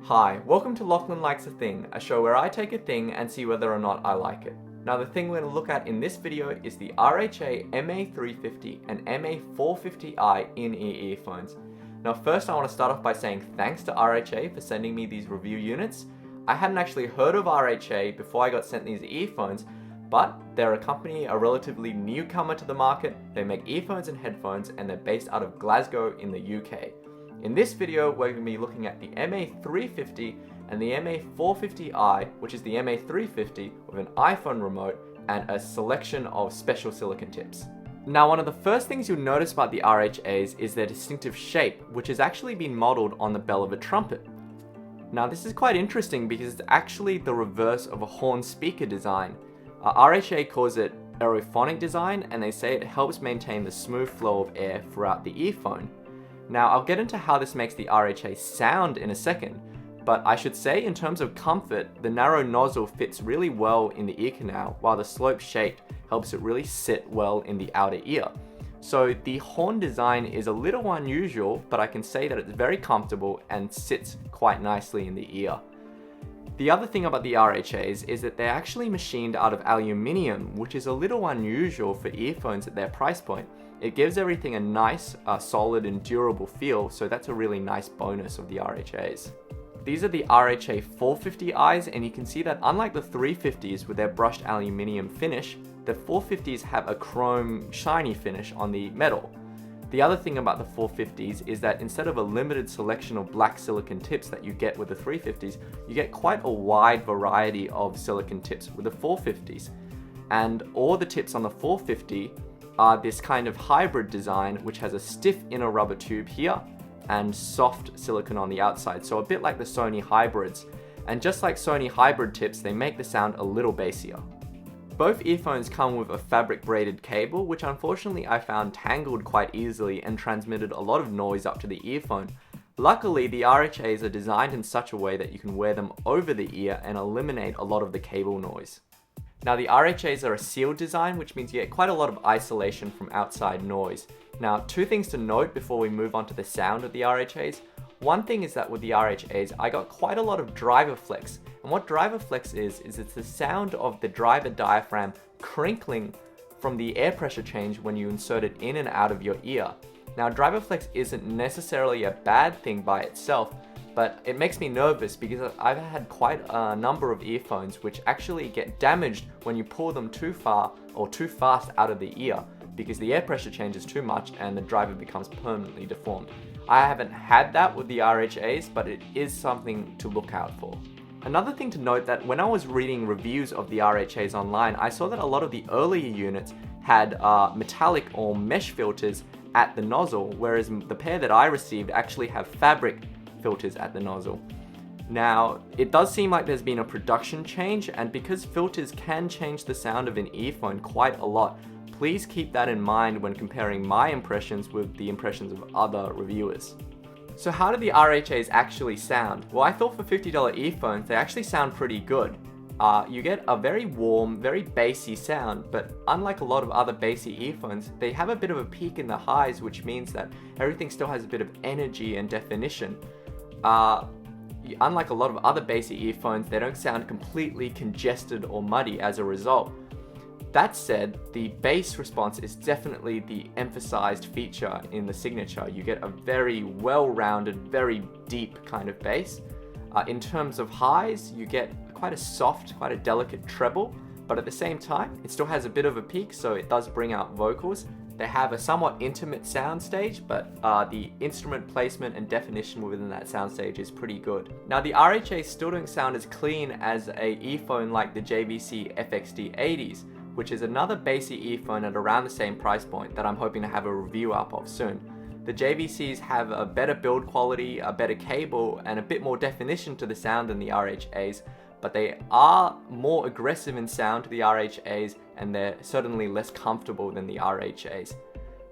Hi, welcome to Lachlan Likes a Thing, a show where I take a thing and see whether or not I like it. Now the thing we're going to look at in this video is the RHA MA350 and MA450i in-ear earphones. Now first I want to start off by saying thanks to RHA for sending me these review units. I hadn't actually heard of RHA before I got sent these earphones, but they're a company, a relatively newcomer to the market. They make earphones and headphones and they're based out of Glasgow in the UK. In this video, we're going to be looking at the MA350 and the MA450i, which is the MA350 with an iPhone remote and a selection of special silicone tips. Now, one of the first things you'll notice about the RHAs is their distinctive shape, which has actually been modeled on the bell of a trumpet. Now, this is quite interesting because it's actually the reverse of a horn speaker design. RHA calls it aerophonic design, and they say it helps maintain the smooth flow of air throughout the earphone. Now, I'll get into how this makes the RHA sound in a second, but I should say in terms of comfort, the narrow nozzle fits really well in the ear canal, while the slope shape helps it really sit well in the outer ear. So the horn design is a little unusual, but I can say that it's very comfortable and sits quite nicely in the ear. The other thing about the RHAs is that they're actually machined out of aluminium, which is a little unusual for earphones at their price point. It gives everything a nice, solid and durable feel, so that's a really nice bonus of the RHAs. These are the RHA 450i's, and you can see that unlike the 350s with their brushed aluminium finish, the 450s have a chrome shiny finish on the metal. The other thing about the 450s is that instead of a limited selection of black silicone tips that you get with the 350s, you get quite a wide variety of silicone tips with the 450s. And all the tips on the 450 are this kind of hybrid design, which has a stiff inner rubber tube here and soft silicone on the outside, so a bit like the Sony hybrids. And just like Sony hybrid tips, they make the sound a little bassier. Both earphones come with a fabric braided cable, which unfortunately I found tangled quite easily and transmitted a lot of noise up to the earphone. Luckily, the RHAs are designed in such a way that you can wear them over the ear and eliminate a lot of the cable noise. Now, the RHAs are a sealed design, which means you get quite a lot of isolation from outside noise. Now, two things to note before we move on to the sound of the RHAs. One thing is that with the RHAs, I got quite a lot of driver flex. And what driver flex is it's the sound of the driver diaphragm crinkling from the air pressure change when you insert it in and out of your ear. Now, driver flex isn't necessarily a bad thing by itself, but it makes me nervous because I've had quite a number of earphones which actually get damaged when you pull them too far or too fast out of the ear because the air pressure changes too much and the driver becomes permanently deformed. I haven't had that with the RHAs, but it is something to look out for. Another thing to note that when I was reading reviews of the RHAs online, I saw that a lot of the earlier units had metallic or mesh filters at the nozzle, whereas the pair that I received actually have fabric filters at the nozzle. Now, it does seem like there's been a production change, and because filters can change the sound of an earphone quite a lot, please keep that in mind when comparing my impressions with the impressions of other reviewers. So how do the RHAs actually sound? Well, I thought for $50 earphones, they actually sound pretty good. You get a very warm, very bassy sound, but unlike a lot of other bassy earphones, they have a bit of a peak in the highs, which means that everything still has a bit of energy and definition. Unlike a lot of other bassy earphones, they don't sound completely congested or muddy as a result. That said, the bass response is definitely the emphasized feature in the signature. You get a very well-rounded, very deep kind of bass. In terms of highs, you get quite a soft, quite a delicate treble, but at the same time, it still has a bit of a peak, so it does bring out vocals. They have a somewhat intimate soundstage, but the instrument placement and definition within that soundstage is pretty good. Now, the RHAs still don't sound as clean as a earphone like the JVC FXD80s, which is another bassy earphone at around the same price point that I'm hoping to have a review up of soon. The JVCs have a better build quality, a better cable, and a bit more definition to the sound than the RHAs, but they are more aggressive in sound to the RHAs, and they're certainly less comfortable than the RHAs.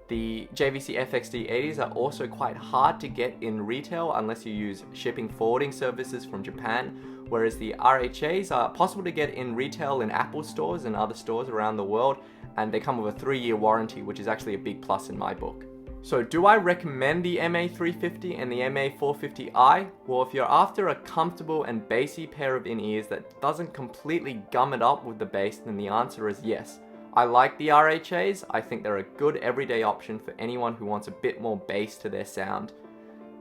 The JVC FXD80s are also quite hard to get in retail unless you use shipping forwarding services from Japan, whereas the RHAs are possible to get in retail in Apple stores and other stores around the world, and they come with a 3-year warranty, which is actually a big plus in my book. So do I recommend the MA350 and the MA450i? Well, if you're after a comfortable and bassy pair of in-ears that doesn't completely gum it up with the bass, then the answer is yes. I like the RHAs. I think they're a good everyday option for anyone who wants a bit more bass to their sound.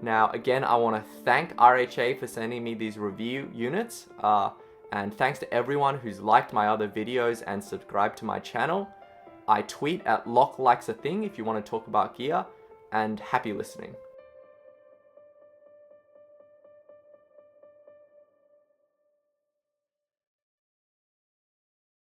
Now, again, I want to thank RHA for sending me these review units, and thanks to everyone who's liked my other videos and subscribed to my channel. I tweet at LocLikesAthing if you want to talk about gear, and happy listening.